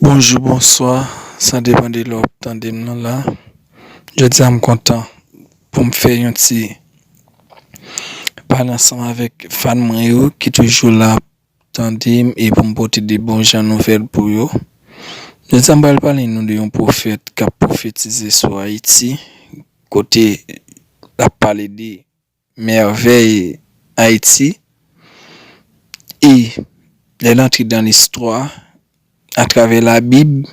Bonjour, bonsoir. Ça dépend de l'heure tandem là. Je dis à me content pour me faire un petit parler ensemble avec fan moi qui toujours là tandem et pour me porter des bons gens nouvelles pour eux. Je dis à me parler nous de un prophète qui a prophétisé sur Haïti côté a parlé des merveilles Haïti et elle entre dans l'histoire à travers la Bible,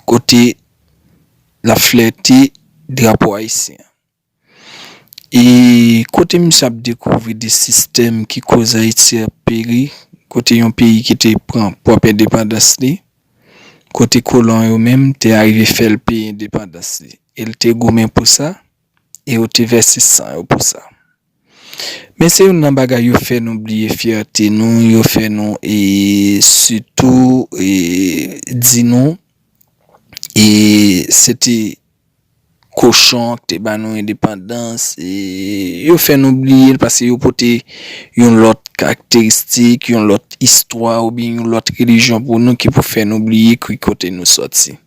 côté la flèche drapeau haïtien. Et côté m's'a découvert des systèmes qui causent Haïti à périr, côté un pays qui te prend propre indépendance, côté colon eux-mêmes t'es arrivé faire le pays indépendance. Il te gourmand pour ça et au te versé 100 pour ça. Mais c'est une bagaille yo fait nous oublier fierté nous, yo fait nous et surtout dit nous et c'était cochon te ba nous indépendance et yo fait nous oublier parce que yo porter une autre caractéristique, une autre histoire ou bien une autre religion pour nous qui pour faire nous oublier qui côté nous sorti.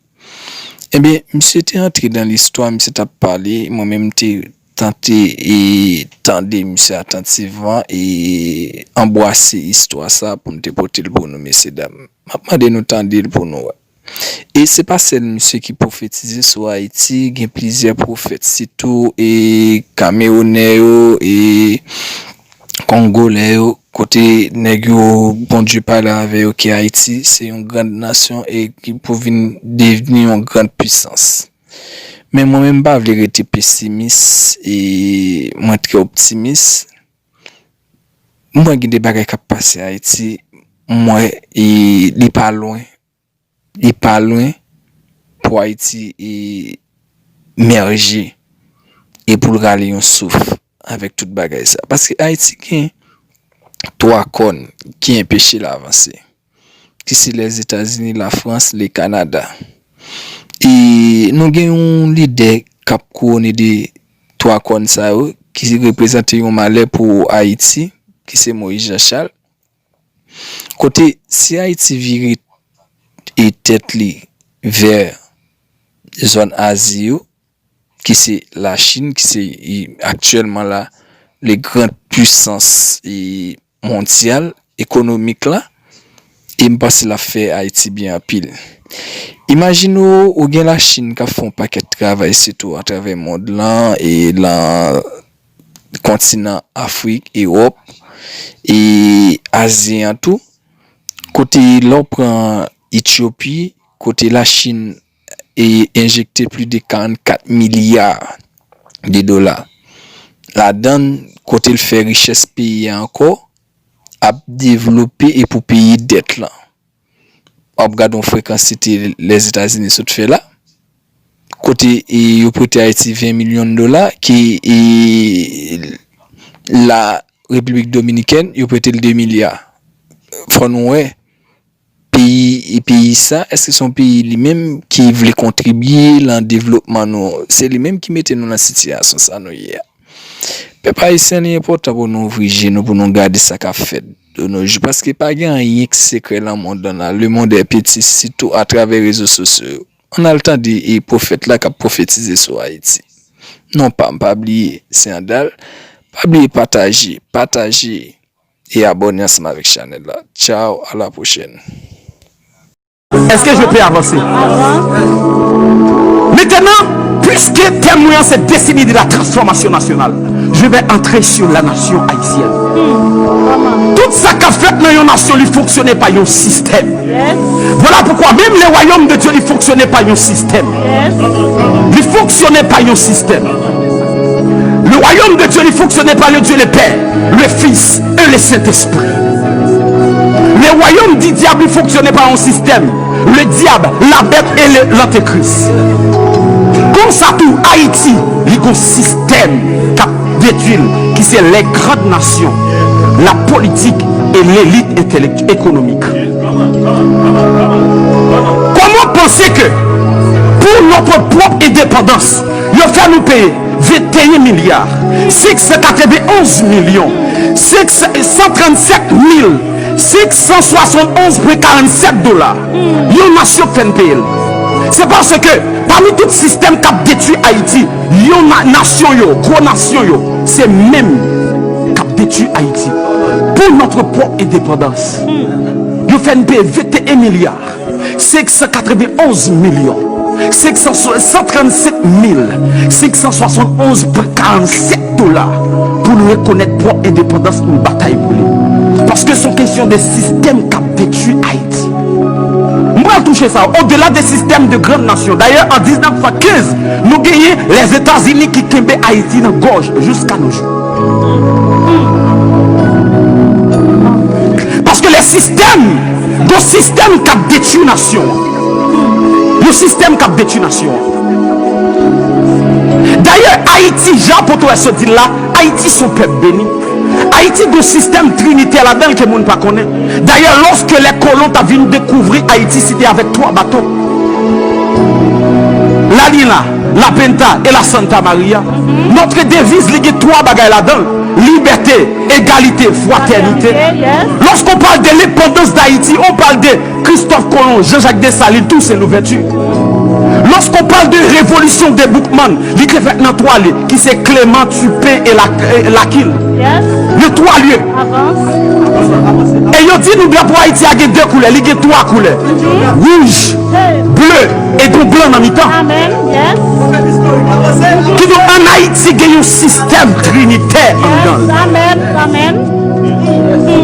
Eh bien, monsieur était entré dans l'histoire, monsieur t'a parlé, moi-même t'ai tenté et tendé monsieur attentivement et embrasser histoire ça pour nous porter le pour nous messieurs dames. M'a nous tendre pour nous. Et c'est pas seul monsieur qui prophétisait sur Haïti, il y a plusieurs prophètes surtout et Camerounais et Congolais côté nèg bon Dieu parle avec eux qui Haïti c'est une grande nation et qui peut devenir une grande puissance. Mais moi-même, je voulais être pessimiste et moi très optimiste. Moi, j'ai des bagages qui passent à Haïti. Moi, il n'est pas loin. Il n'est pas loin pour Haïti et merger et pour le râler un souffle avec toute bagaille ça. Parce que Haïti, il y a 3 cônes qui empêchent l'avancer. Qui c'est les États-Unis, la France, le Canada. Et nous avons l'idée cap couronné de 3 cônes ça qui représente un malheur pour Haïti qui c'est Moïse Jean-Charles. Côté si Haïti vire et tête li vers zone Asie qui c'est la Chine qui c'est actuellement là les grandes puissances mondiales économiques là et me passe la fait Haïti bien en pile. Imaginez ou gen la Chine qui font paquet de travail surtout à travers le monde là et le continent Afrique, Europe et Asie en tout. Côté l'on prend Éthiopie, côté la Chine et injecté plus de 44 milliards de dollars. La donne côté le fait richesse pays encore à développer et pour payer dette là. Regardons fréquence c'était les États-Unis ce fait là. Côté et au prêté Haïti 20 millions de dollars qui est la République dominicaine, il prêté 2 milliards. Faut nous pays ça est-ce que son pays lui-même qui voulait contribuer dans le développement nous, c'est lui-même qui mettait nous dans la situation ça nous hier. Peuple haïtien est important pour nous ouvrir nous pour nous garder ça qu'a fait de nos jours parce que pas rien qui secret dans le monde là. Le monde est petit surtout à travers les réseaux sociaux. On a le temps des prophètes là qui prophétisé sur Haïti. Non pas oublier c'est un dalle. Pas oublier partager et abonner ensemble avec Chanel là. Ciao, à la prochaine. Est-ce que je peux avancer? Maintenant, puisque témoignant cette décennie de la transformation nationale, je vais entrer sur la nation haïtienne. Tout ça qu'a fait dans une nation, il ne fonctionnait pas un système. Voilà pourquoi même les royaumes de Dieu ne fonctionnaient pas un système. Il ne fonctionnait pas un système. Le royaume de Dieu ne fonctionnait pas le Dieu le Père, le Fils et le Saint-Esprit. Le royaume du diable ne fonctionnait pas en système. Le diable, la bête et l'antéchrist. Comme ça tout, Haïti, il y a un système qui c'est les grandes nations, la politique et l'élite économique. Comment penser que pour notre propre indépendance, il fait nous payer 21 milliards, 691 millions, 137 000 $671,47. Une nation fait payer. C'est parce que parmi tout système qui a détruit Haïti, une nation, gros nation, c'est même qui a détruit Haïti. Pour notre propre indépendance, nous faisons payer 21 milliards, 591 millions. 137 571,47 $. Pour nous reconnaître pour indépendance, une bataille pour lui. Parce que c'est une question de système qui a détruit Haïti. Moi, toucher ça au-delà des systèmes de grandes nations. D'ailleurs, en 1915, nous gagnons les États-Unis qui tombaient Haïti dans la gorge jusqu'à nos jours. Parce que les systèmes, le système qui a détruit la nation. Le système qui a détruit la nation. D'ailleurs, Haïti, Jean Poto se dit là, Haïti son peuple béni. Haïti le système trinitaire là-dedans que le monde ne connaît pas. D'ailleurs, lorsque les colons ont vu découvrir Haïti, c'était avec 3 bateaux. La Lina, la Penta et la Santa Maria. Notre devise, il y a 3 bagages là-dedans. Liberté, égalité, fraternité. Lorsqu'on parle de l'indépendance d'Haïti, on parle de Christophe Colomb, Jean-Jacques Dessalines, tous ces l'ouverture. Lorsqu'on parle de révolution des Boukman, il y a fait dans 3 lieux, qui c'est Clément, Tupin et Lakil. Les 3 lieux. Et il dit nous pour Haïti, il y a 2 couleurs, il y a 3 couleurs. Rouge, bleu et blanc en mi-temps. Qui donc en Haïti, il y a un système trinitaire. Amen.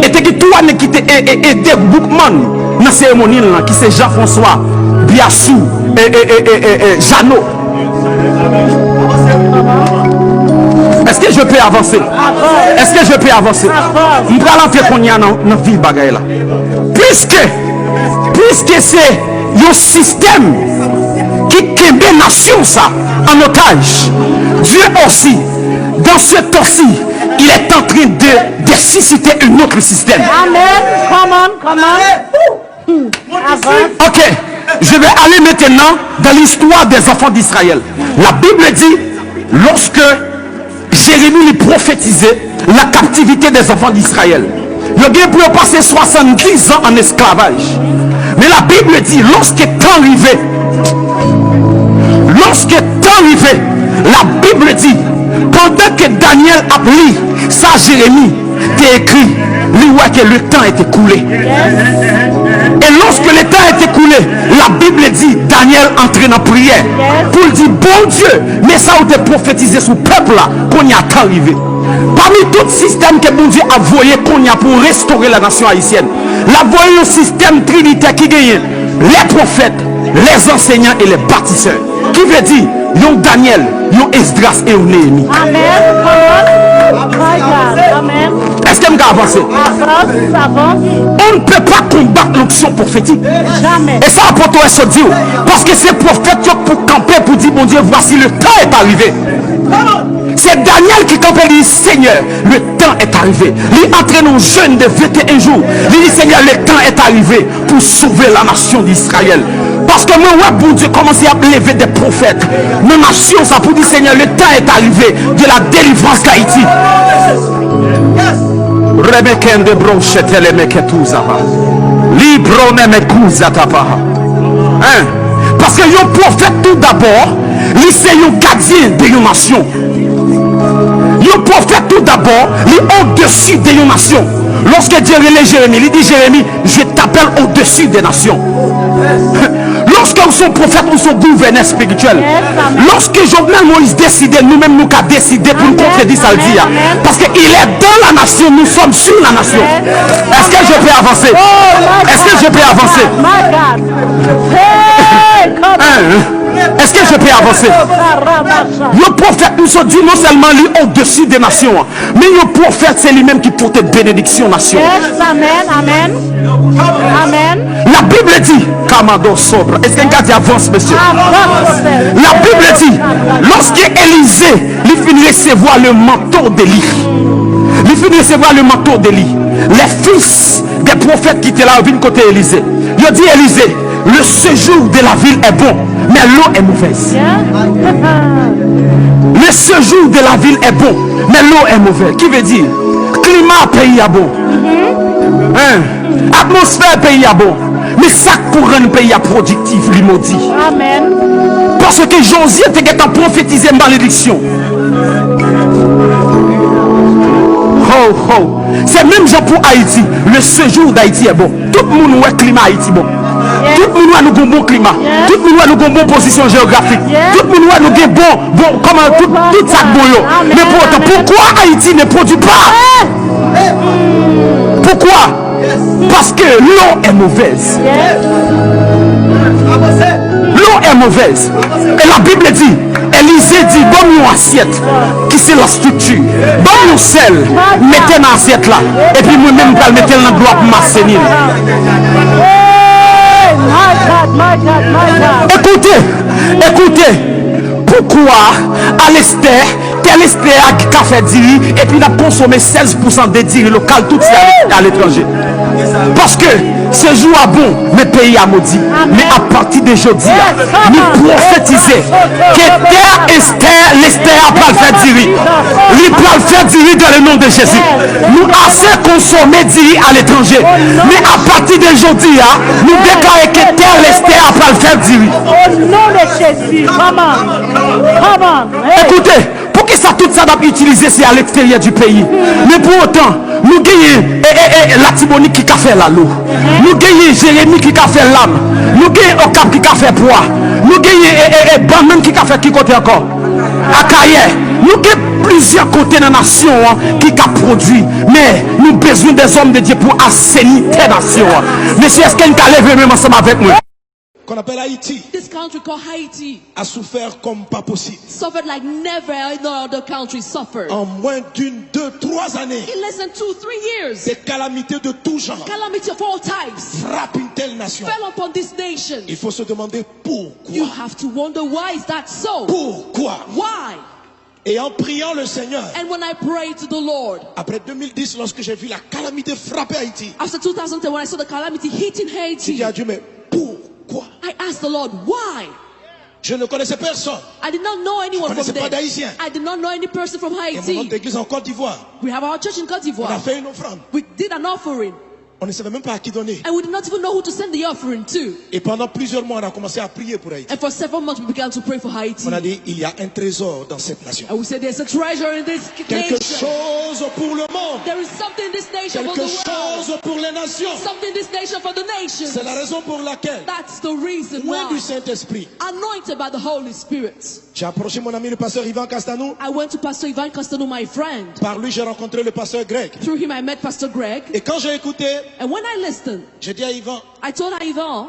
Et que toi qui t'es aidé Boukman dans la cérémonie qui c'est Jean-François Biassou et Jeannot. Est-ce que je peux avancer? Est-ce que je peux avancer? Je vais l'entrer qu'on y a dans la ville bagaille là. Puisque c'est un système qui kembe nation ça en otage. Dieu aussi, dans ce temps-ci, il est en train de susciter un autre système. Amen. Come on. Ok, je vais aller maintenant dans l'histoire des enfants d'Israël. La Bible dit, lorsque Jérémie lui prophétisait la captivité des enfants d'Israël, le gars pouvait passer 70 ans en esclavage. Mais la Bible dit, lorsque temps arrivé, la Bible dit, pendant que Daniel a pris ça, Jérémie t'a écrit, lui voit que le temps est écoulé. Et lorsque le temps est écoulé, la Bible dit, Daniel entre dans la prière pour dire, bon Dieu, mais ça a été prophétisé sur le peuple là, qu'on y a temps arrivé. Parmi tout système que bon Dieu a voyé qu'on y a pour restaurer la nation haïtienne, la voyé un système trinitaire qui gagne les prophètes, les enseignants et les bâtisseurs. Qui veut dire, yon Daniel, yon Esdras et yon Néhémie. Amen. Est-ce que je peux avancer? On ne peut pas combattre l'onction prophétique. Jamais. Et ça, apporte à se dire, parce que ces prophètes pour camper, pour dire, bon Dieu, voici le temps est arrivé. C'est Daniel qui campait, il dit, Seigneur, le temps est arrivé. Il entraîne un jeune de 21 jours. Il dit, Seigneur, le temps est arrivé pour sauver la nation d'Israël. Parce que moi, bon Dieu, commence à lever des prophètes. Nos nations, ça pour dire, Seigneur, le temps est arrivé de la délivrance d'Haïti. Parce que les prophètes tout d'abord, ils sont les gardiens de la nation. Les prophètes tout d'abord, ils sont au-dessus de la nation. Lorsque Dieu relève Jérémie, il dit, Jérémie, je t'appelle au-dessus des nations. Lorsque nous sommes prophètes, nous sommes gouverneurs spirituels. Lorsque Jovenel Moïse décidait, nous-mêmes nous avons décidé pour nous contredire ça le dire. Parce qu'il est dans la nation, nous sommes sur la nation. Est-ce que je peux avancer? Est-ce que je peux avancer? Est-ce que je peux avancer? Le prophète nous a dit non seulement lui au-dessus des nations, mais le prophète c'est lui-même qui porte bénédiction nation. Amen. La Bible dit, Kamado sobre. Est-ce qu'un gars dit avance, monsieur? La Bible dit, lorsque Élisée lui finit recevoir le manteau d'Élie, les fils des prophètes qui étaient là viennent côté Élisée. Il dit Élisée, le séjour de la ville est bon, mais l'eau est mauvaise. Le séjour de la ville est bon, mais l'eau est mauvaise. Qui veut dire, climat pays est bon, Atmosphère pays à bon. Mais ça pour rendre pays à productif, lui maudit. Amen. Parce que Josué était en prophétisé malédiction. Oh, oh. C'est même genre pour Haïti. Le séjour d'Haïti est bon. Tout le monde voit climat Haïti bon. Tout le monde voit nous bon climat. Tout le monde voit nous bonne position géographique. Tout le monde voit nous bon comment tout ça bon. Mais pourtant, pourquoi Haïti ne produit pas? Pourquoi? Parce que l'eau est mauvaise. L'eau est mauvaise. Et la Bible dit, Élisée dit, donne-nous une assiette qui c'est la structure. Donne-nous sel, mettez dans l'assiette là. Et puis moi-même, je vais mettre dans le doigt pour m'assainir. Écoutez, pourquoi à l'Esther, tel Esther qui a fait diri et puis il a consommé 16% des diri local tout ça à l'étranger? Parce que ce jour a bon, mais pays a maudit. Mais à partir de jeudi, nous prophétisons que terre Esther, l'Esther a pas le fait diri. Il peut le faire diri dans le nom de Jésus. Nous assez consommé diri à l'étranger. Mais à partir de jeudi, nous déclarons que terre l'Esther a pas le faire diri. Au nom de Jésus. Come on. Come on. Hey. Écoutez, pour que ça tout ça doit utiliser, c'est à l'extérieur du pays. Mais pour autant, nous gagnons la Tibonique qui a fait la l'eau. Nous gagnons Jérémie qui a fait l'âme. Nous gagnons Okap qui a fait poids. Nous gagnons Bamem qui a fait qui côté encore. Akaye. Nous gagnons plusieurs côtés dans la nation qui a produit. Mais nous avons besoin des hommes de Dieu pour assainir la nation. Monsieur, est-ce qu'il y a un levé même ensemble avec moi? Qu'on appelle Haïti, This country called Haiti a souffert comme pas possible. suffered like never no other country suffered. En moins d'une, 2, 3 années, In less than 2-3 years, des calamités de tout genre calamity of all types frappent une telle nation. fell upon this nation. Il faut se demander pourquoi. You have to wonder, why is that so? Pourquoi? Why? Et en priant le Seigneur, And when I prayed to the Lord, après 2010, lorsque j'ai vu la calamité frapper Haïti, after 2010, when I saw the calamity hitting j'ai dit Haiti, à Dieu, mais pourquoi? I asked the Lord, why? Je ne connaissais personne. I did not know anyone Je from connaissais pas there. d'Haïtien. I did not know any person from Et mon Haiti. autre église en Côte d'Ivoire, We have our church in Côte on a d'Ivoire. fait une offrande. We did an offering, On ne savait même pas à qui donner. and we did not even know who to send the offering to. Et pendant plusieurs mois, on a commencé à prier pour Haïti. And for several months, we began to pray for Haiti. On a dit, il y a un trésor dans cette nation. And we said there's a treasure in this Quelque nation. chose pour le monde. There is something in this nation for Quelque the world. chose pour les nations. Something in this nation for the nations. C'est la raison pour laquelle, That's the reason loin du why. Saint-Esprit, Anointed by the Holy Spirit. j'ai approché mon ami le pasteur Ivan Castanou. I went to Pastor Ivan Costello, my friend. Par lui, j'ai rencontré le pasteur Greg. Through him, I met Pastor Greg. Et quand j'ai écouté, And when I listened, j'ai dit à Ivan, I told Ivan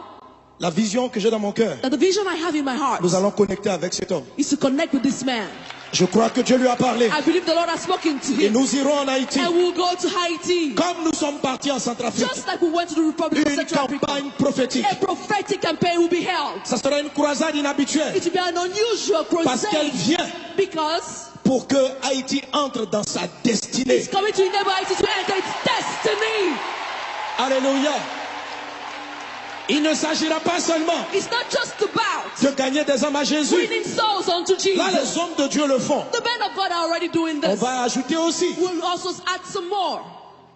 la vision que j'ai dans mon cœur, that the vision I have in my heart nous allons connecter avec cet homme. is to connect with this man. Je crois que Dieu lui a parlé. I believe the Lord has spoken to Et him. nous irons en Haïti. And we'll go to Haiti. Comme nous sommes partis en Centrafrique. Just like we went to the Republic of Une Central Africa. campagne prophétique. A prophetic campaign will be held. Ça sera une croisade inhabituelle. It will be an unusual Parce qu'elle crusade vient because pour que Haïti entre dans sa destinée. it's coming to enable Haiti to enter its destiny. Alléluia. Il ne s'agira pas seulement It's not just about de gagner des âmes à Jésus. winning souls unto Là, Jesus. les hommes de Dieu le font. The men of God are already doing On this. va ajouter aussi. We'll also add some more.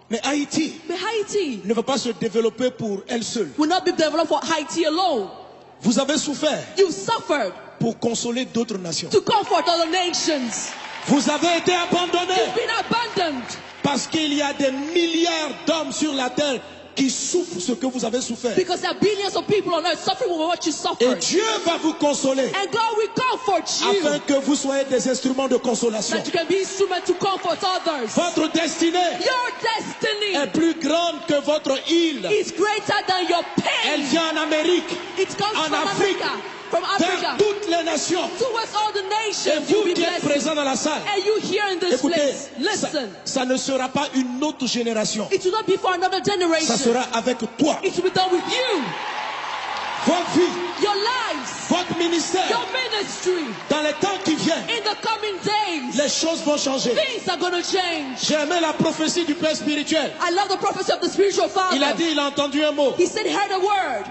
Mais Haïti But Haiti ne va pas se développer pour elle seule. will not be developed for Haiti alone. Vous avez souffert You suffered pour consoler d'autres nations. to comfort other nations. Vous avez été abandonnés You've been abandoned parce qu'il y a des milliards d'hommes sur la terre qui souffrent ce que vous avez souffert. because there are billions of people on earth suffering with what you Et suffered. Dieu va vous consoler And God will comfort afin you que vous soyez des instruments de consolation. that you can be instrument to comfort others. Votre destinée Your destiny est plus grande que votre île. is greater than your Elle pain. vient en Amérique, It comes en from Afrique, Africa, from vers Africa, toutes les nations. towards all the Et nations. You'll vous be qui êtes blessed. présents dans la salle, And you here in this écoutez, place, ça, listen. ça ne sera pas une autre génération. It will not be for another Ça generation. sera avec toi. It will be done with you, Votre vie, your lives, votre ministère. your ministry. Dans les temps qui viennent, In the coming days, les choses vont changer. things are going to change. J'ai aimé la prophétie du Père spirituel. I love the prophecy of the spiritual Il a father. dit, il a entendu un mot. He said he heard a word,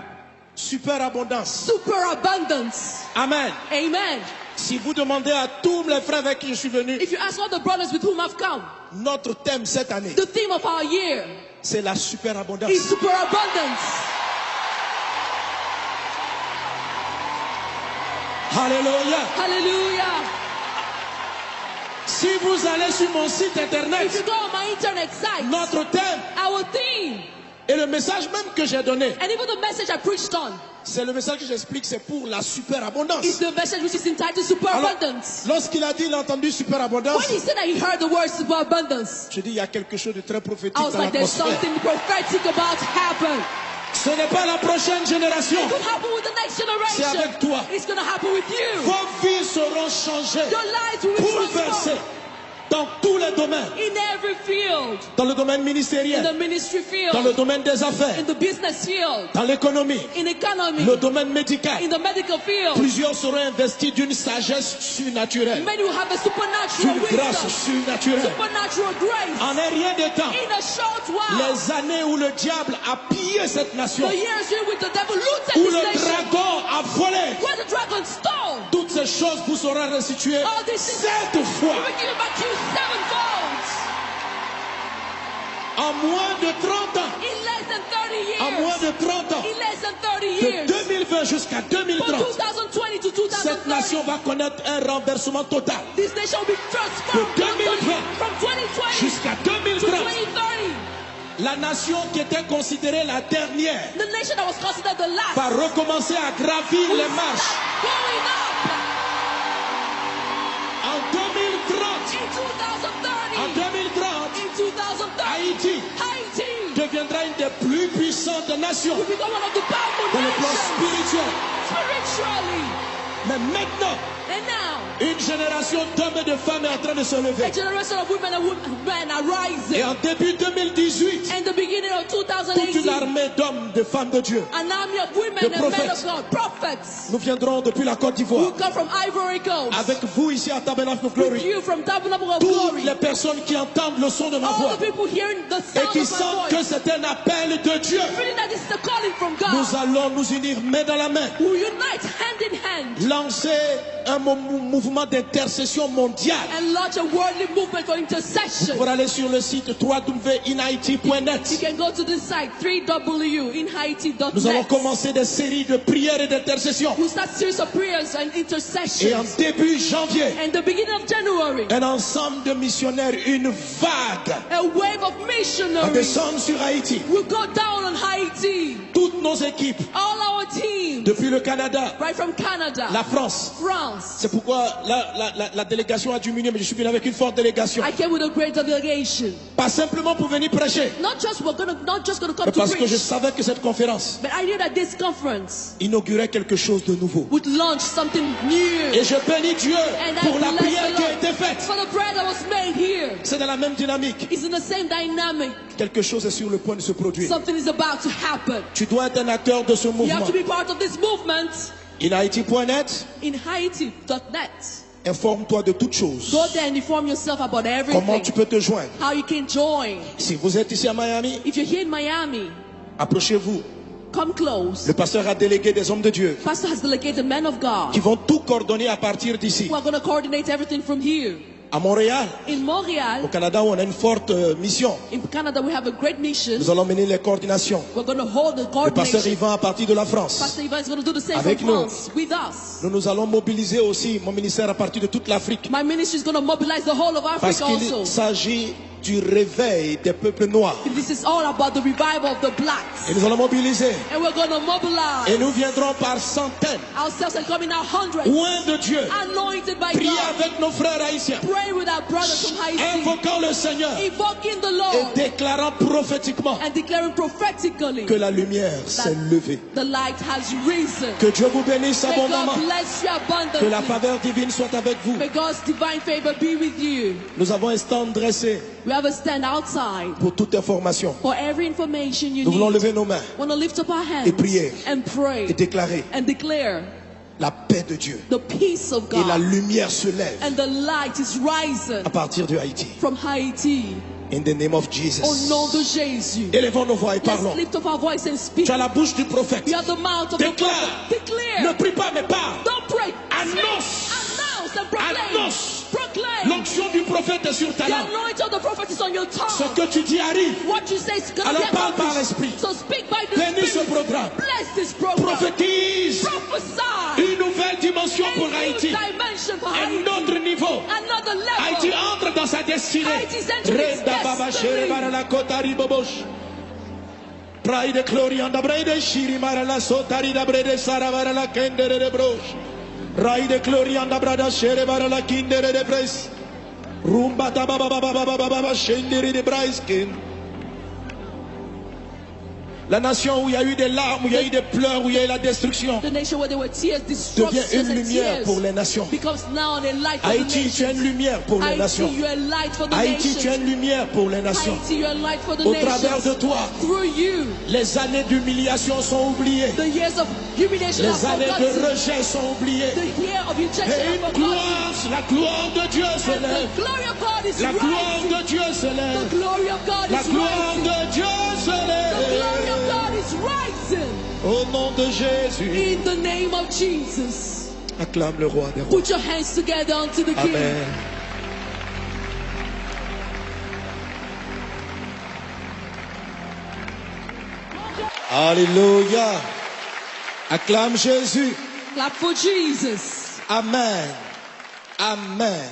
Super abondance. super abundance. Amen. Amen. Si vous demandez à tous les frères avec qui je suis venu, If you ask all the brothers with whom I've come, notre thème cette année, the theme of our year C'est la superabondance. It's superabundance. Alléluia. Hallelujah. Si vous allez sur mon site If internet, you go on my internet site, notre thème our theme, et le message même que j'ai donné, and even the message I preached on, c'est le message que j'explique, c'est pour la superabondance. is the message which is entitled Superabundance. Lorsqu'il a dit, il a entendu superabondance, When he said that he heard the word superabundance, je dis, il y a quelque chose de très prophétique I was dans like, there's l'atmosphère. something prophetic about to happen. Ce n'est pas la prochaine génération. It could happen with the next C'est generation. avec toi. It's going to happen with you. Vos vies seront changées, Your lives will be bouleversées transformed dans tous les domaines. in every field. Dans le domaine In ministériel, the ministry dans le field, domaine des affaires, in the business field, dans l'économie, in economy, le domaine médical. in the medical field. Plusieurs seront investis d'une sagesse surnaturelle, Many will have a supernatural d'une grâce wisdom, surnaturelle. supernatural grace. En un rien de temps, In a short while, les années où le diable a pillé cette nation, the years in which the devil looted où this le nation, dragon a volé, where the dragon stole, toutes ces choses vous seront restituées all these things 7 fois. will be given back to you sevenfold. En moins de 30 ans, In less than 30 years. en moins de 30 ans, In less than 30 de years. 2020 jusqu'à From 2030, 2020 to cette 2030. nation va connaître un renversement total. This nation will be transformed De 2020 from 2020 jusqu'à to 2030. 2030. La nation qui était considérée la dernière The nation that was considered the last va recommencer à gravir will les marches. start going up. En 2030, In 2030. en 2030, In 2030. Haïti Haiti deviendra une des plus puissantes nations will become one of the powerful dans le plan nations spirituel. spiritually. Mais maintenant, And now, une génération d'hommes et de femmes est en train de se lever. a generation of women and men are Et rising. en début 2018, In the beginning of toute une 2018, armée d'hommes, de femmes de Dieu, an army of women de and men of prophètes. God, prophets, nous viendrons depuis la Côte who d'Ivoire come from Ivory Coast, avec vous ici à Tabernacle of with Glory. you from Tabernacle of Toutes Glory, les personnes qui entendent le son de ma all voix the people hearing the et sound qui of my sentent que voice, c'est un appel de Dieu, feeling that this is a calling from nous God, allons nous unir main dans la main, who unite hand in hand lancer un mouvement d'intercession mondiale. and launch a worldly movement for intercession. Pour aller sur le site You www.inhaiti.net, can go to the site www.inhaiti.net. nous allons commencer des séries de prières et d'intercession. We'll start series of prayers and Et en intercessions. début janvier, And the beginning of January, un ensemble de missionnaires, une vague, a wave of va missionaries descendre sur Haïti. will go down on Haiti. Toutes nos équipes, All our teams, depuis le Canada, right from Canada, la France. France. C'est pourquoi la délégation a diminué, mais je suis venu avec une forte délégation. I came with a great delegation. Pas simplement pour venir prêcher, Not just gonna come mais to parce que je preach, savais que cette conférence but I knew that this conference inaugurait quelque chose de nouveau. would launch something new. Et je bénis Dieu And I pour la bless prière the qui a Lord été faite. for the prayer that was made here. C'est dans la même dynamique. It's in the same dynamic. Quelque chose est sur le point de se produire. Something is about to happen. Tu dois être un acteur de ce You mouvement. have to be part of this movement. InHaiti.net, In Haiti.net. informe-toi de toutes choses. Go there and inform yourself about Comment tu everything. peux te joindre? How you can join. Si vous êtes ici à Miami, If you're here in Miami, approchez-vous. come close. Le pasteur a délégué des hommes de Dieu Pastor has delegated men of God qui vont tout coordonner à partir d'ici. who are going to coordinate everything from here. À Montréal, In au Montreal, Canada, où on a une forte mission, in Canada, we have a great mission. nous allons mener les coordinations. We're going to hold the Le pasteur coordination. Yvan à partir de la France. Pastor Ivan is going to do the same Avec from nous. France with us. Nous allons mobiliser aussi mon ministère à partir de toute l'Afrique. My ministry is going to mobilize the whole of Parce Africa qu'il also. s'agit du réveil des peuples noirs. This is all about the revival of the blacks. Et nous allons mobiliser. And we're going to mobilize Et nous viendrons par centaines, ourselves and coming out hundreds, loin de Dieu, anointed by prier God, avec nos frères haïtiens, pray with our brothers from Haiti, invoquant le Seigneur invoking the et Lord, déclarant prophétiquement and declaring prophetically que la lumière s'est levée. the light has risen. Que Dieu vous bénisse May abondamment. God bless you Que la abundantly. faveur divine soit avec vous. May God's divine favor be with you. Nous avons un stand dressé We have a stand outside pour toute information. for every information you Nous voulons need. lever nos mains Want to lift up our hands Et prier. and pray et déclarer and declare la paix de Dieu. the peace of Et la God, lumière se lève and the light is rising à partir de Haïti. from Haiti. In the name of Au Jesus. nom de Jésus. Élevons nos voix et Let's parlons. lift up our voice and speak. Tu as la bouche du prophète. You have the mouth of the Déclare. prophet. Ne Declare. prie pas mais parle. Don't pray. Annonce. Speak. Announce and proclaim. Annonce. Proclaim. L'onction du prophète est sur ta The langue. anointing of the prophet what is on your Ce tongue. que tu dis arrive. What you say is going to Alors get parle par accomplished. l'esprit. So speak by the Bénis ce Spirit. programme. Bless this program. Prophétise Prophesy. une nouvelle dimension A pour new Haïti. dimension for Un Haiti. autre niveau. Another level. Haïti entre dans sa destinée. Haïti's entering its Reda baba destiny. shere bara la kotari bobosh. Pride glory and the brede shiri mara la sotari da brede sara bara la kendere de brosh. Ride glory and the brada shere bara la kindere de bres. Rumba da baba baba baba baba shendere de braiskin. La nation où il y a eu des larmes, où il y a eu des pleurs, où il y a eu la destruction, The nation where there were tears, devient destruction une and lumière tears pour les nations. becomes now a light for Haïti, the tu es une nations. lumière pour les Haïti, nations. you are a light for the Haïti, tu es nations. une lumière pour les nations. Haïti, you are a light for the Au travers de nations. toi, Through you, les années d'humiliation sont oubliées. the years of humiliation are Les années de forgotten. rejet sont oubliées. The year of Et rejection are une forgotten. gloire, la gloire de Dieu And s'élève. the glory of God is La gloire rising. de Dieu The s'élève. glory of God La is gloire rising. de Dieu The glory of s'élève. God is rising. Au nom de Jésus, In the name of Jesus. acclame le roi des rois. Put your hands together unto the King. Amen. Alléluia. Acclame Jésus. Clap for Jesus. Amen. Amen.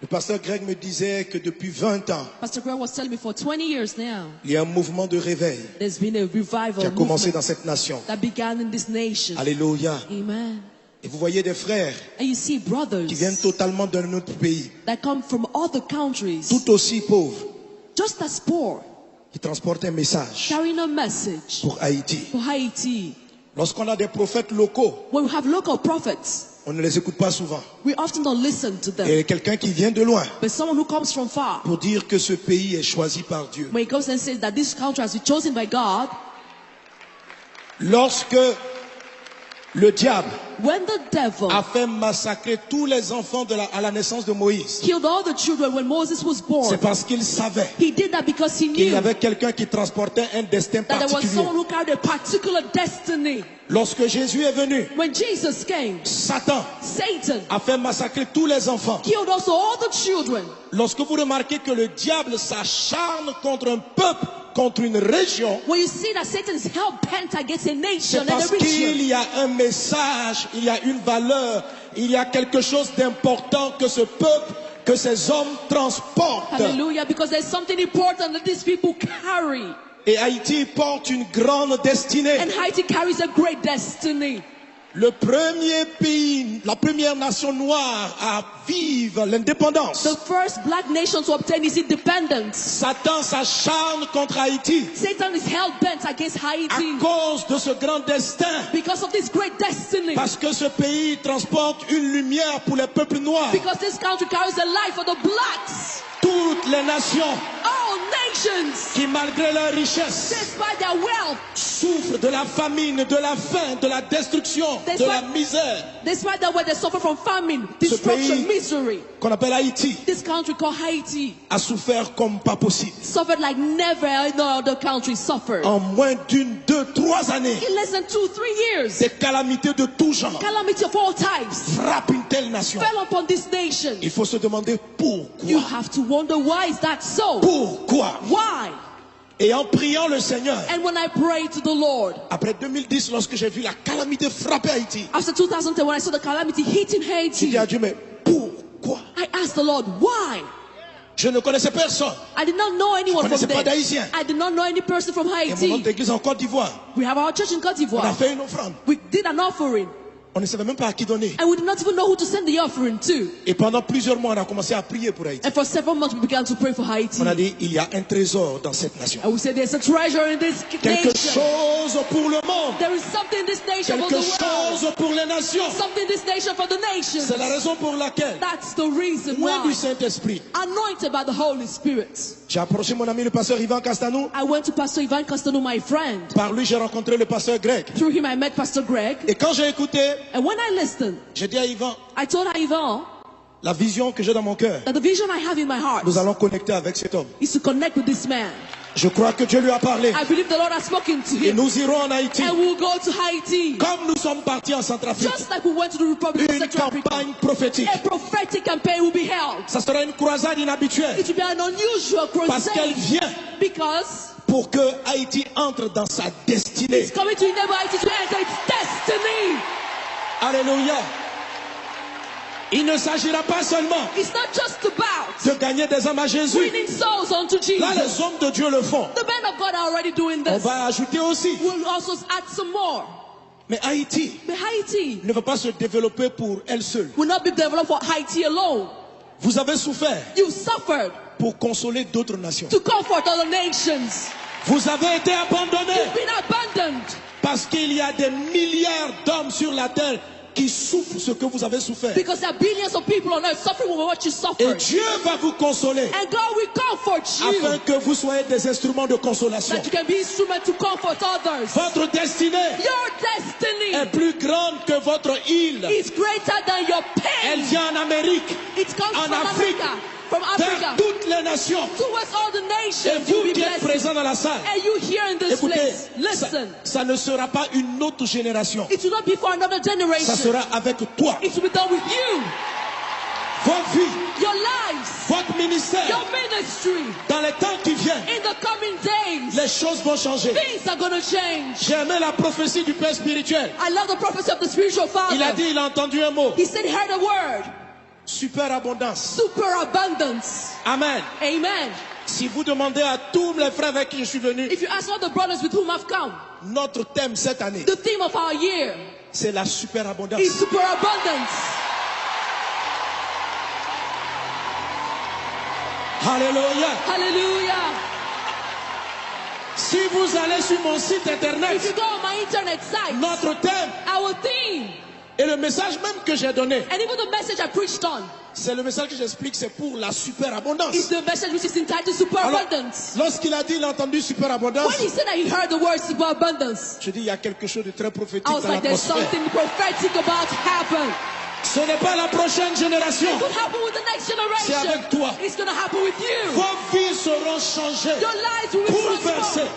Le pasteur Greg me disait que depuis 20 ans, Pastor Greg was telling me for 20 years now, il y a un mouvement de réveil there's been a revival qui a commencé movement dans cette nation. that began in this nation. Alléluia. Amen. Et vous voyez des frères And you see brothers qui viennent totalement d'un autre pays, that come from other countries, tout aussi pauvres, just as poor, qui transportent un message carrying a message pour Haïti. for Haiti. Lorsqu'on a des prophètes locaux, When we have local prophets, on ne les écoute pas souvent. we often don't listen to them. Et quelqu'un qui vient de loin But someone who comes from far, pour dire que ce pays est choisi par Dieu. when he comes and says that this country has been chosen by God, Lorsque le diable when the devil a fait massacrer tous les enfants à la naissance de Moïse, killed all the children when Moses was born, c'est parce qu'il savait he did that because he qu'il y knew avait quelqu'un qui transportait un destin that there was particulier. someone who carried a particular destiny. Lorsque Jésus est venu, When Jesus came, Satan Satan a fait massacrer tous les enfants. killed also all the children. Lorsque vous remarquez que le diable s'acharne contre un peuple, contre une région, When you see that Satan is hell-bent against a nation c'est and a parce region, qu'il y a un message, il y a une valeur, il y a quelque chose d'important que ce peuple, que ces hommes transportent. hallelujah, because there's something important that these people carry. Et Haïti porte une grande destinée. And Haiti carries a great destiny. Le premier pays, la première nation noire à vivre l'indépendance. The first black nation to obtain its independence. Satan s'acharne contre Haïti Satan is hell-bent against à Haiti cause de ce grand destin. because of this great destiny. Parce que ce pays transporte une lumière pour les peuples noirs. Because this country carries a light for the blacks. Toutes les nations All nations, qui, malgré leur richesse, despite their wealth, souffrent de la famine, de la faim, de la destruction, de la misère. despite that way they suffer from famine, Ce destruction, pays misery. qu'on appelle Haïti This country called Haiti a souffert comme pas possible. suffered like never no other country suffered. En moins d'une, 2, 3 années, In less than 2-3 years, des calamités de tout genre calamity of all types frappent une telle nation. fell upon this nation. Il faut se demander You pourquoi. have to wonder, why is that so? Pourquoi? Why? Et en priant le Seigneur, And when I prayed to the Lord, après 2010, lorsque j'ai vu la calamité frapper Haïti, after 2010, when I saw the calamity hitting j'ai Haiti, dit à Dieu, mais pourquoi? I asked the Lord, why? Je ne connaissais personne. I did not know anyone Je from connaissais pas there. d'Haïtien. I did not know any person from Et mon Haiti. autre église en Côte d'Ivoire, We have our church in Côte on a d'Ivoire. fait une offrande. We did an offering, On ne savait même pas à qui donner. and we did not even know who to send the offering to. Et pendant plusieurs mois, on a commencé à prier pour Haïti. And for several months, we began to pray for Haiti. On a dit, il y a un trésor dans cette nation. And we said, there's a treasure in this Quelque nation. chose pour le monde. There is something in this nation for Quelque the world. chose pour les nations. Something in this nation for the nations. C'est la raison pour laquelle, That's the reason loin du why. Saint-Esprit, Anointed by the Holy Spirit. j'ai approché mon ami le pasteur Ivan Castanou. I went to Pastor Ivan Castano, my friend. Par lui, j'ai rencontré le pasteur Greg. Through him, I met Pastor Greg. Et quand j'ai écouté, And when I listened, j'ai dit à Ivan, I told Ivan la vision que j'ai dans mon cœur, that the vision I have in my heart nous allons connecter avec cet homme. is to connect with this man. Je crois que Dieu lui a parlé. I believe the Lord has spoken to Et him. nous irons en Haïti. And we'll go to Haiti. Comme nous sommes partis en Centrafrique. Just like we went to the Republic of Une Central Africa. campagne prophétique. A prophetic campaign will be held. Ça sera une croisade inhabituelle. It will be an unusual Parce qu'elle crusade. vient Because pour que Haïti entre dans sa destinée. it's coming to enable Haiti to enter its destiny. Alléluia. Il ne s'agira pas seulement It's not just about de gagner des âmes à Jésus. winning souls unto Là, Jesus. les hommes de Dieu le font. The men of God are already doing On this. va ajouter aussi. We'll also add some more. Mais Haïti But Haiti ne va pas se développer pour elle seule. will not be developed for Haiti alone. Vous avez souffert You suffered pour consoler d'autres nations. to comfort other nations. Vous avez été abandonnés You've been abandoned parce qu'il y a des milliards d'hommes sur la terre qui souffrent ce que vous avez souffert. because there are billions of people on earth suffering with what you Et suffered. Dieu va vous consoler And God will comfort you afin que vous soyez des instruments de consolation. that you can be instrument to comfort others. Votre destinée Your destiny est plus grande que votre île. is greater than your Elle pain. vient en Amérique, It comes en from Afrique, Africa, from vers Africa toutes les nations. towards all the Et nations. vous You'll be qui êtes blessed. présents dans la salle, And you here in this écoutez, place, listen. ça ne sera pas une autre génération. It will not be for another Ça generation. sera avec toi. It will be done with you, Votre vie, your lives, votre ministère, your ministry. dans les temps qui viennent, In the coming days, les choses vont changer. things are going to change. J'ai aimé la prophétie du Père spirituel. I love the prophecy of the spiritual Il a father. dit, il a entendu un mot. He said he heard a word, Superabondance. super abundance. Amen. Amen. Si vous demandez à tous les frères avec qui je suis venu, If you ask all the brothers with whom I've come, notre thème cette année, the theme of our year c'est la superabondance. is super abundance. Alléluia. Hallelujah. Si vous allez sur mon site If you internet, go on my internet site, notre thème our theme, et le message même que j'ai donné, and even the message I preached on, c'est le message que j'explique, c'est pour la superabondance. is the message which is entitled super Alors, abundance. lorsqu'il a dit, il a entendu superabondance, When he said that he heard the word super abundance, je dis, il y a quelque chose de très prophétique I was dans like, there's l'atmosphère. something prophetic about to happen. Ce n'est pas la prochaine génération. It could happen with the next C'est generation. avec toi. It's going to happen with you. Vos vies seront changées, Your lives will be bouleversées transformed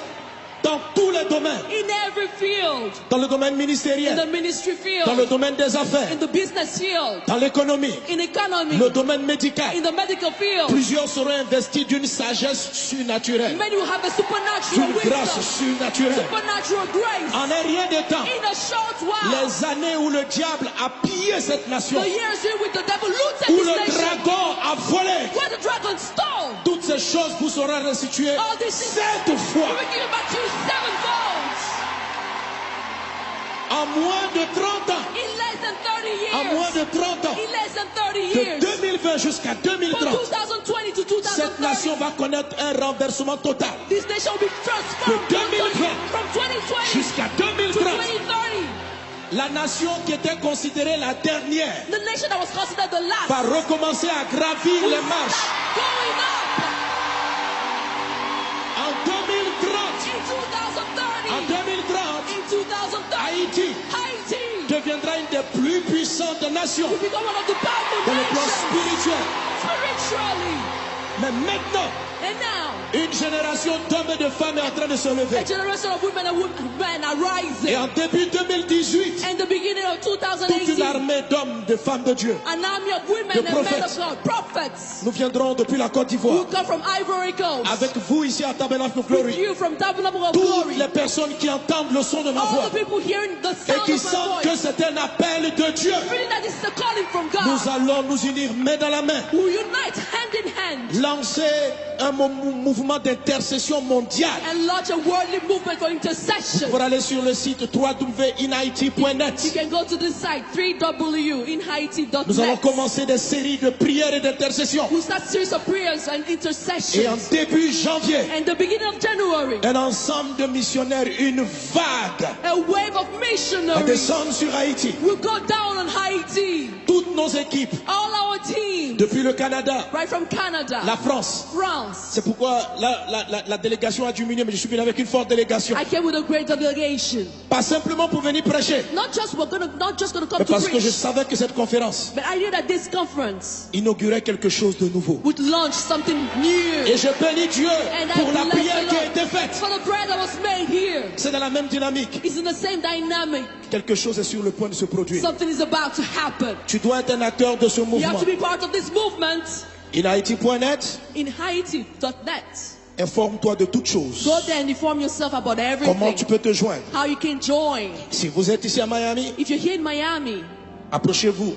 dans tous les domaines. in every field. Dans le domaine In the ministériel, ministry dans le field, domaine des affaires, in the business field, dans l'économie, in economy, le domaine médical. in the medical field. Plusieurs seront investis d'une sagesse surnaturelle, Many will have a supernatural d'une grâce wisdom, surnaturelle. supernatural grace. En un rien de temps, In a short while, les années où le diable a pillé cette nation, the years in which the devil looted où this le nation, dragon a volé, where the dragon stole, toutes ces choses vous seront restituées all these things 7 fois. will be given back to you sevenfold. En moins de 30 ans, In less than 30 years. en moins de 30 ans, In less than 30 de years. 2020 jusqu'à From 2030, 2020 to cette 2030, nation va connaître un renversement total. this nation will be transformed De 2020 from 2020 Jusqu'à to 2030, 2030. la nation qui était considérée la dernière The nation that was considered the last va recommencer à gravir les marches. going up En 2030, in 2030. en 2030, In 2030, Haïti Haiti deviendra une des plus puissantes nations will become one of the powerful dans le plan nations spirituel. spiritually. Mais maintenant, And now, une génération d'hommes et de femmes est en train de se lever. a generation of women and men are rising. Et en début 2018, And the beginning of toute une 2018, armée d'hommes, de femmes de Dieu, an army of women de and men of prophètes. God, prophets, nous viendrons depuis la Côte who d'Ivoire. come from Ivory Coast, Avec vous ici à Tabernacle of with Glory. you from Tabernacle of Toutes Glory, les personnes qui entendent le son de ma all voix the people hearing the et sound qui of my sentent que voice, c'est un appel de Dieu, feeling that this is a calling from nous God, allons nous unir main dans la main, who unite hand in hand lancer un mouvement d'intercession mondiale and launch a worldly movement for intercession. pour aller sur le site You www.inhaiti.net. can go to this site, www.inhaiti.net. Nous allons commencer des séries de prières et d'intercession. We'll start series of prayers and Et en intercessions. début janvier, And the beginning of January, un ensemble de missionnaires, une vague, a wave of va missionaries descendre sur Haïti. will go down on Haiti. Toutes nos équipes, All our teams, depuis le Canada, right from Canada, La France. France. C'est pourquoi la délégation a diminué, mais je suis venu avec une forte délégation. I came with a great delegation. Pas simplement pour venir prêcher, Not just gonna come mais to parce que je preach, savais que cette conférence but I knew that this conference inaugurait quelque chose de nouveau. would launch something new. Et je bénis Dieu And pour I la bless prière the qui a Lord été faite. for the prayer that was made here. C'est dans la même dynamique. It's in the same dynamic. Quelque chose est sur le point de se produire. Something is about to happen. Tu dois être un acteur de ce You mouvement. have to be part of this movement. InHaiti.net, In Haiti.net. informe-toi de toutes choses. Go there and inform yourself about Comment tu everything. peux te joindre? How you can join. Si vous êtes ici à Miami, If you're here in Miami, approchez-vous.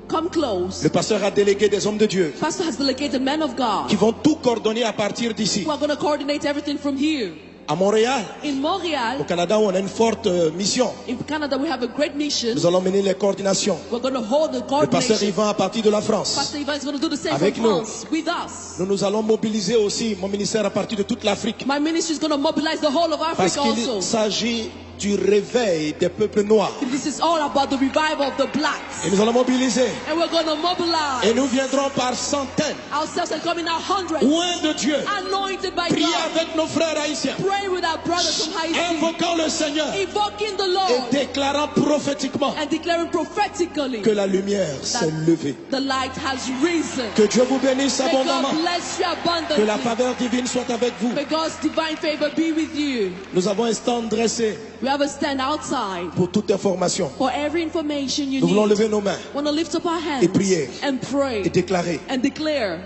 come close. Le pasteur a délégué des hommes de Dieu Pastor has delegated men of God qui vont tout coordonner à partir d'ici. who are going to coordinate everything from here. À Montréal, In au Montreal, Canada, où on a une forte mission. in Canada, we have a great mission. Nous allons mener les coordinations. We're going to hold the Le pasteur coordination. Yvan à partir de la France. Pastor Ivan is going to do the same Avec from nous. France with us. Nous allons mobiliser aussi mon ministère à partir de toute l'Afrique. My ministry is going to mobilize the whole of Parce Africa qu'il also. s'agit du réveil des peuples noirs. This is all about the revival of the blacks. Et nous allons mobiliser. And we're going to mobilize Et nous viendrons par centaines, ourselves and come in our hundreds, loin de Dieu, anointed by prier God, avec nos frères haïtiens, praying with our brothers from Haiti, invoquant le Seigneur invoking the et Lord, déclarant prophétiquement and declaring prophetically que la lumière s'est levée. the light has risen. Que Dieu vous bénisse May abondamment. God bless you Que la abundantly. faveur divine soit avec vous. May God's divine favor be with you. Nous avons un stand dressé We have a stand outside pour toute information. for every information you Nous voulons need. lever nos mains Want to lift up our hands Et prier. and pray et déclarer and declare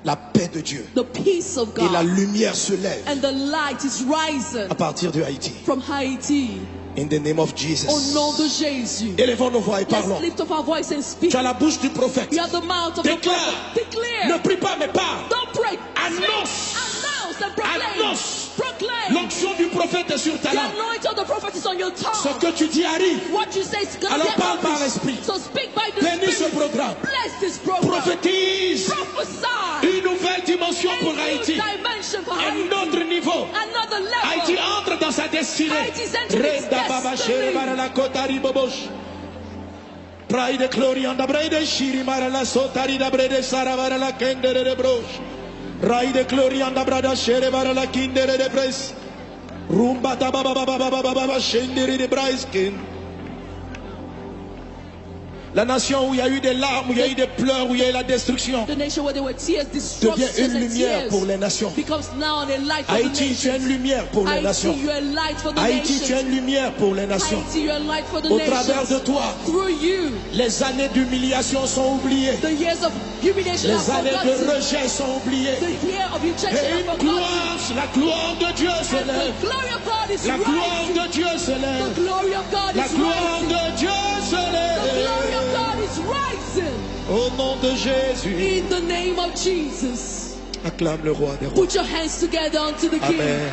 la paix de Dieu. the peace of Et la God, lumière se lève and the light is rising à partir de Haïti. from Haiti. In the name of Au Jesus. nom de Jésus. Élevons nos voix et Let's parlons. lift up our voice and speak. Tu as la bouche du prophète. You have the mouth of the Déclare. prophet. Declare. Ne prie pas mais parle. Don't pray. Annonce. Speak. Announce and proclaim. Annonce. Proclaim. L'onction du prophète est sur ta The langue. anointing of the prophet is on your Ce tongue. que tu dis arrive. What you say is going to Alors get parle par accomplished. l'esprit. So speak by the Bénis ce Spirit. programme. Bless this program. Prophétise Prophesy. une nouvelle dimension A pour new Haïti. dimension for Un Haiti. autre niveau. Another level. Haïti entre dans sa destinée. Haïti's entering its Reda baba destiny. shere bara la kotari bobosh. Pride glory anda brede shiri mara la sotari da brede sara bara la kendere de brosh. Raide glory anda brada shere bara la kindere de bres. Rumba da baba baba baba baba shendere de braiskin. La nation où il y a eu des larmes, où il y a eu des pleurs, où il y a eu la destruction, The nation where there were tears, devient destruction une and lumière tears pour les nations. becomes now a light for Haïti, the tu es une nations. lumière pour les Haïti, nations. you are a light for the Haïti, tu es nations. une lumière pour les nations. Haïti, you are a light for the Au travers de nations. toi, Through you, les années d'humiliation sont oubliées. the years of humiliation Les are années de forgotten. rejet sont oubliées. The year of rejection Et are une forgotten. gloire, la gloire de Dieu se And lève. the glory of God is La gloire rising. de Dieu se The lève. glory of God La is gloire rising. de Dieu se The glory of lève. God is rising. Au nom de Jésus, In the name of Jesus. acclame le roi des rois. Put your hands together unto the King. Amen.